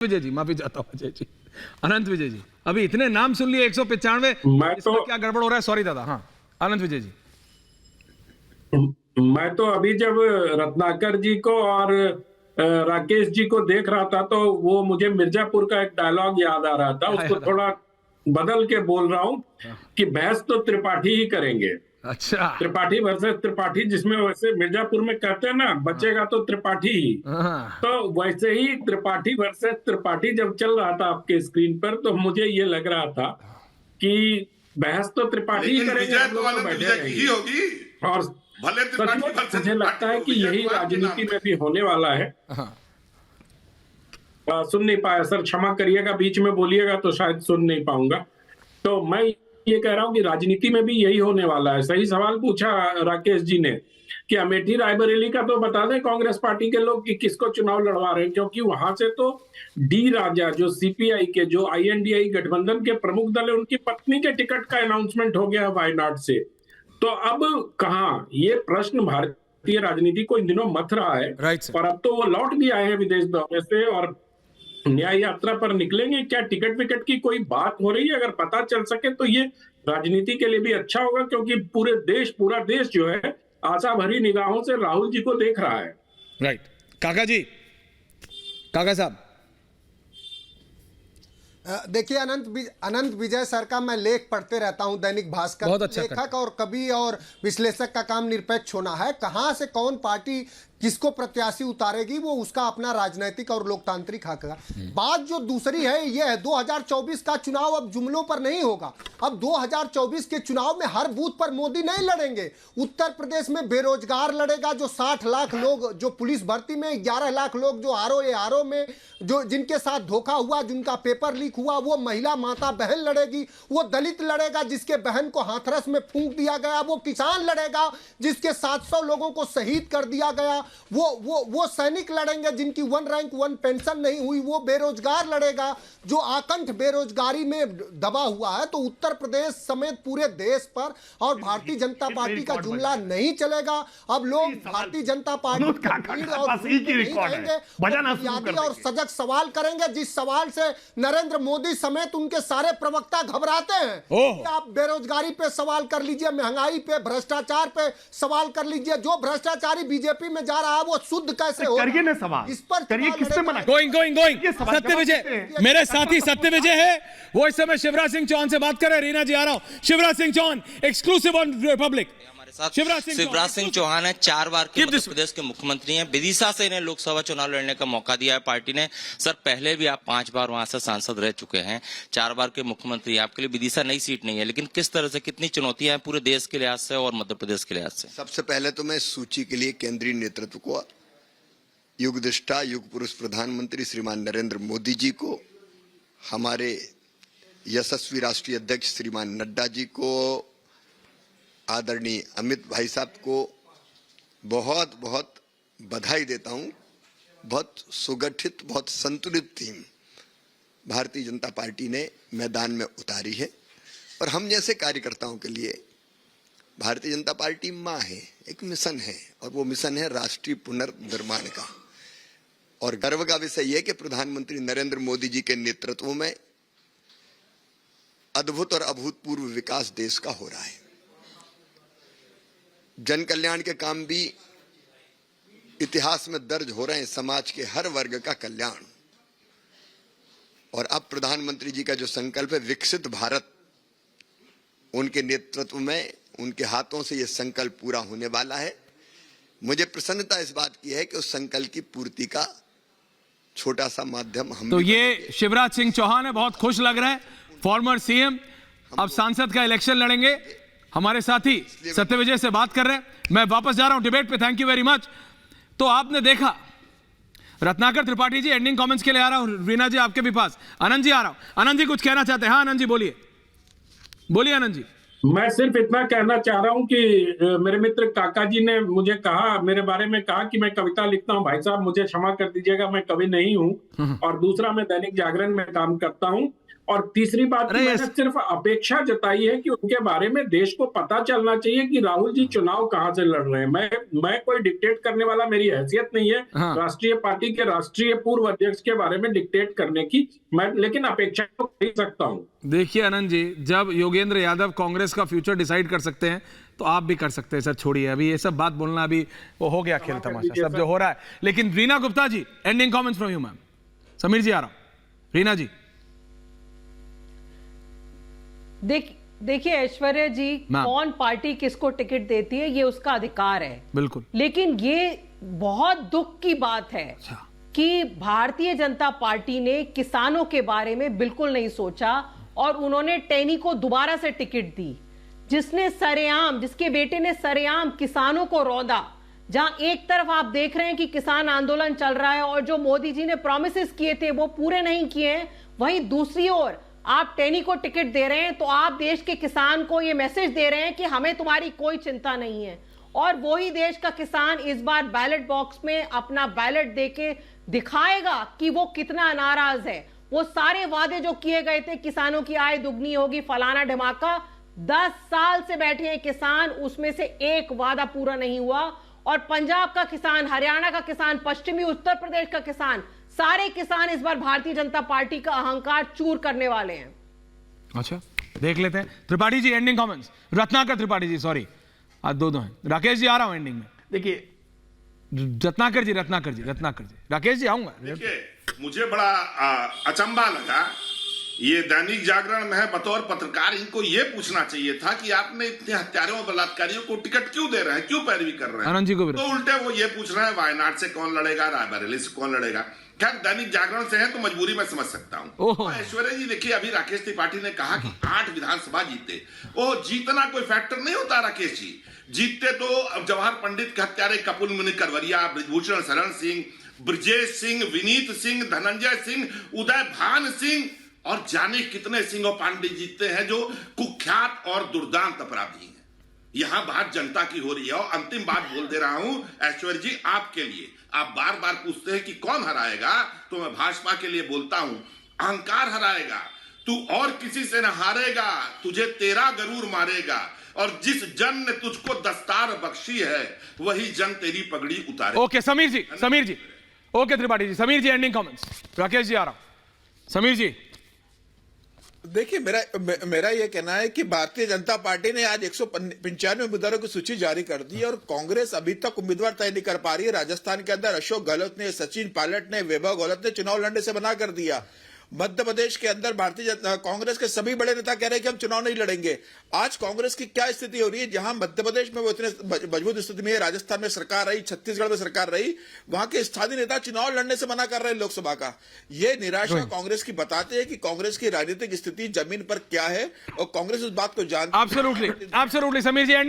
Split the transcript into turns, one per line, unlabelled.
विजय जी, माफी चाहता हूँ अजय जी, अनंत विजय जी, अभी इतने नाम सुन लिए 195, इसमें क्या गड़बड़ हो रहा है? सॉरी दादा। हाँ अनंत विजय जी,
मैं तो अभी जब रत्नाकर जी को और राकेश जी को देख रहा था तो वो मुझे मिर्जापुर का एक डायलॉग याद आ रहा था, उसको थोड़ा बदल के बोल रहा हूँ कि बहस तो त्रिपाठी ही करेंगे।
अच्छा,
त्रिपाठी वर्सेस त्रिपाठी, जिसमें वैसे मिर्जापुर में कहते हैं ना, बचेगा तो त्रिपाठी ही।
हाँ,
तो वैसे ही त्रिपाठी वर्सेस त्रिपाठी जब चल रहा था आपके स्क्रीन पर, तो मुझे ये लग रहा था कि बहस तो त्रिपाठी ही करेंगे, हम लोग तो बैठे रहेंगे। और सचमुच मुझे लगता है कि यही राजनीति में भी होने वाला है।
हाँ,
सुन नहीं पाया सर, क्षमा करिएगा, बीच में बोलिएगा तो शायद सुन नहीं पाऊंगा। तो मैं ये कह रहा हूं कि राजनीति में भी यही होने वाला है। सही सवाल पूछा राकेश जी ने कि अमेठी रायबरेली का तो बता दें कांग्रेस पार्टी के लोग कि किसको चुनाव लड़वा रहे हैं, क्योंकि वहां से तो डी राजा जो सीपीआई के, जो आईएनडीआई गठबंधन के प्रमुख दल है, उनकी पत्नी के टिकट का अनाउंसमेंट हो गया वायनाड से। तो अब कहां, ये प्रश्न भारतीय राजनीति को इन दिनों मथ रहा है।
राइट
और अब तो वो लौट भी आए हैं विदेश दौरे से और न्याय यात्रा पर निकलेंगे। क्या टिकट विकट की कोई बात हो रही है? अगर पता चल सके तो ये राजनीति के लिए भी अच्छा होगा, क्योंकि पूरा देश जो है आशा भरी निगाहों से राहुल जी को देख रहा है।
राइट। काका जी, काका साहब,
देखिए अनंत विजय सर का मैं लेख पढ़ते रहता हूं दैनिक भास्कर।
बहुत अच्छा
लेखक और कवि और विश्लेषक का काम निरपेक्ष होना है। कहां से कौन पार्टी किसको प्रत्याशी उतारेगी वो उसका अपना राजनीतिक और लोकतांत्रिक हक है। बात जो दूसरी है ये है 2024 का चुनाव अब जुमलों पर नहीं होगा। अब 2024 के चुनाव में हर बूथ पर मोदी नहीं लड़ेंगे। उत्तर प्रदेश में बेरोजगार लड़ेगा, जो 60 लाख लोग जो पुलिस भर्ती में, 11 लाख लोग जो आरओ में जो जिनके साथ धोखा हुआ, जिनका पेपर लीक हुआ, वो महिला माता बहन लड़ेगी। वो दलित लड़ेगा जिसके बहन को हाथरस में फूंक दिया गया। वो किसान लड़ेगा जिसके 700 लोगों को शहीद कर दिया गया। वो सैनिक लड़ेंगे जिनकी 1 रैंक 1 पेंशन नहीं हुई। वो बेरोजगार लड़ेगा जो आकंठ बेरोजगारी में दबा हुआ है। तो उत्तर प्रदेश समेत पूरे देश पर और भारतीय जनता पार्टी का जुमला नहीं चलेगा। अब लोग भारतीय जनता पार्टी और सजग सवाल करेंगे, जिस सवाल से नरेंद्र मोदी समेत उनके सारे प्रवक्ता घबराते हैं। आप बेरोजगारी पे सवाल कर लीजिए, महंगाई पे, भ्रष्टाचार पे सवाल कर लीजिए। जो भ्रष्टाचारी बीजेपी में जा रहा है वो शुद्ध कैसे हो?
करिए ना सवाल,
इस पर
करिए, किससे मना?
गोइंग सत्य विजय, मेरे साथी सत्य विजय है, वो इस समय शिवराज सिंह चौहान से बात कर रहे हैं। रीना जी आ रहा हूं। Shivraj Singh Chouhan, exclusive on Republic.
Shivraj Singh Chouhan है, 4 बार के मध्य प्रदेश के मुख्यमंत्री हैं। विदिशा से इन्हें लोकसभा चुनाव लड़ने का मौका दिया है पार्टी ने। सर पहले भी आप 5 बार वहां से सांसद रह चुके हैं, 4 बार के मुख्यमंत्री। आपके लिए विदिशा नई सीट नहीं है, लेकिन किस तरह से, कितनी चुनौतियां हैं पूरे देश के लिहाज से और मध्य प्रदेश के लिहाज से?
सबसे पहले तो मैं सूची के लिए केंद्रीय नेतृत्व को, युगदृष्टा युग पुरुष प्रधानमंत्री श्रीमान नरेंद्र मोदी जी को, हमारे यशस्वी राष्ट्रीय अध्यक्ष श्रीमान नड्डा जी को, आदरणीय अमित भाई साहब को बहुत बहुत बधाई देता हूं। बहुत सुगठित, बहुत संतुलित टीम भारतीय जनता पार्टी ने मैदान में उतारी है। और हम जैसे कार्यकर्ताओं के लिए भारतीय जनता पार्टी मां है, एक मिशन है, और वो मिशन है राष्ट्रीय पुनर्निर्माण का। और गर्व का विषय यह कि प्रधानमंत्री नरेंद्र मोदी जी के नेतृत्व में अद्भुत और अभूतपूर्व विकास देश का हो रहा है। जन कल्याण के काम भी इतिहास में दर्ज हो रहे हैं, समाज के हर वर्ग का कल्याण। और अब प्रधानमंत्री जी का जो संकल्प है विकसित भारत, उनके नेतृत्व में, उनके हाथों से यह संकल्प पूरा होने वाला है। मुझे प्रसन्नता इस बात की है कि उस संकल्प की पूर्ति का छोटा सा माध्यम हम।
तो ये शिवराज सिंह चौहान है, बहुत खुश लग रहा है, फॉर्मर सीएम, अब सांसद का इलेक्शन लड़ेंगे। हमारे साथी सत्य विजय से बात कर रहे हैं। मैं वापस जा रहा हूं डिबेट पे, थैंक यू वेरी मच। तो आपने देखा, रत्नाकर त्रिपाठी जी एंडिंग कमेंट्स के लिए आ रहा हूं। रीना जी आपके भी पास, आनंद जी आ रहा हूं। आनंद जी कुछ कहना चाहते हैं? हाँ आनंद जी बोलिए, बोलिए आनंद जी।
मैं सिर्फ इतना कहना चाह रहा हूं कि मेरे मित्र काका जी ने मुझे कहा, मेरे बारे में कहा कि मैं कविता लिखता हूं। भाई साहब मुझे क्षमा कर दीजिएगा, मैं कवि नहीं हूं। और दूसरा, मैं दैनिक जागरण में काम करता हूं। और तीसरी बात कि मैंने सिर्फ अपेक्षा जताई है कि उनके बारे में देश को पता चलना चाहिए कि राहुल जी चुनाव कहां से लड़ रहे हैं। मैं कोई डिक्टेट करने वाला, मेरी हैसियत नहीं है राष्ट्रीय पार्टी के राष्ट्रीय पूर्व अध्यक्ष के बारे में डिक्टेट करने की। मैं लेकिन अपेक्षा तो कर सकता हूं।
देखिए आनंद जी, जब योगेंद्र यादव कांग्रेस का फ्यूचर डिसाइड कर सकते हैं तो आप भी कर सकते हैं सर। छोड़िए अभी ये सब बात बोलना, अभी वो हो गया खेल तमाशा सब जो हो रहा है। लेकिन Reena Gupta ji, ending comments from you ma'am. Sameer ji आ रहा हूं। रीना जी
देखिए ऐश्वर्या जी, कौन पार्टी किसको टिकट देती है ये उसका अधिकार है,
बिल्कुल।
लेकिन ये बहुत दुख की बात है कि भारतीय जनता पार्टी ने किसानों के बारे में बिल्कुल नहीं सोचा और उन्होंने टैनी को दोबारा से टिकट दी, जिसके बेटे ने सरेआम किसानों को रौंदा। जहां एक तरफ आप देख रहे हैं कि किसान आंदोलन चल रहा है और जो मोदी जी ने प्रॉमिसेस किए थे वो पूरे नहीं किए हैं, वहीं दूसरी ओर आप टैनी को टिकट दे रहे हैं। तो आप देश के किसान को ये मैसेज दे रहे हैं कि हमें तुम्हारी कोई चिंता नहीं है। और वही देश का किसान इस बार बैलेट बॉक्स में अपना बैलेट देके दिखाएगा कि वो कितना नाराज है। वो सारे वादे जो किए गए थे, किसानों की आय दुगनी होगी, फलाना ढमाका, 10 साल से बैठे हैं किसान, उसमें से एक वादा पूरा नहीं हुआ। और पंजाब का किसान, हरियाणा का किसान, पश्चिमी उत्तर प्रदेश का किसान, सारे किसान इस बार भारतीय जनता पार्टी का अहंकार चूर करने वाले हैं।
अच्छा, देख लेते हैं। Tripathi ji ending comments. Ratnakar Tripathi ji, sorry आज दो हैं। राकेश जी आ रहा हूं एंडिंग में।
देखिए
रत्नाकर जी राकेश जी आऊंगा।
देखिए मुझे बड़ा अचंभा लगा। ये दैनिक जागरण में है, बतौर पत्रकार इनको ये पूछना चाहिए था कि आपने इतने हत्यारों और बलात्कारियों को टिकट क्यों दे रहे हैं, क्यों पैरवी कर रहे हैं।
आनंद जी को भी
तो उल्टे वो ये पूछ रहे हैं वायनाड से कौन लड़ेगा, रायबरेली से कौन लड़ेगा। खैर दैनिक जागरण से है तो मजबूरी में समझ सकता हूँ। ऐश्वर्या जी देखिए, अभी राकेश त्रिपाठी ने कहा कि 8 विधानसभा जीते। वो जीतना कोई फैक्टर नहीं होता राकेश जी। जीतते तो जवाहर पंडित के हत्यारे कपुल मुनि करवरिया, ब्रिजभूषण शरण सिंह, ब्रजेश सिंह, विनीत सिंह, धनंजय सिंह, उदय भान सिंह और जाने कितने सिंह और पांडे जीतते हैं जो कुख्यात और दुर्दांत अपराधी हैं। यहां बात जनता की हो रही है। और अंतिम बात बोल दे रहा हूं ऐश्वर्या जी आपके लिए। आप बार बार पूछते हैं कि कौन हराएगा, तो मैं भाजपा के लिए बोलता हूं, अहंकार हराएगा। तू और किसी से न हारेगा, तुझे तेरा गरूर मारेगा। और जिस जन ने तुझको दस्तार बख्शी है, वही जन तेरी पगड़ी उतारे।
ओके समीर जी ओके त्रिपाठी जी। समीर जी एंडिंग कमेंट्स। राकेश जी आ रहा हूं। समीर जी
देखिए, मेरा यह कहना है कि भारतीय जनता पार्टी ने आज 195 उम्मीदवारों की सूची जारी कर दी और कांग्रेस अभी तक उम्मीदवार तय नहीं कर पा रही है। राजस्थान के अंदर अशोक गहलोत ने, सचिन पायलट ने, वैभव गहलोत ने चुनाव लड़ने से मना कर दिया। मध्य प्रदेश के अंदर कांग्रेस के सभी बड़े नेता कह रहे हैं कि हम चुनाव नहीं लड़ेंगे। आज कांग्रेस की क्या स्थिति हो रही है, जहां मध्य प्रदेश में वो इतने मजबूत स्थिति में है, राजस्थान में सरकार रही, छत्तीसगढ़ में सरकार रही, वहां के स्थानीय नेता चुनाव लड़ने से मना कर रहे हैं लोकसभा का। ये निराशा कांग्रेस की बताते हैं कि कांग्रेस की राजनीतिक स्थिति जमीन पर क्या है और कांग्रेस उस बात को जानती है।
एब्सोल्युटली समीर जी एंडिंग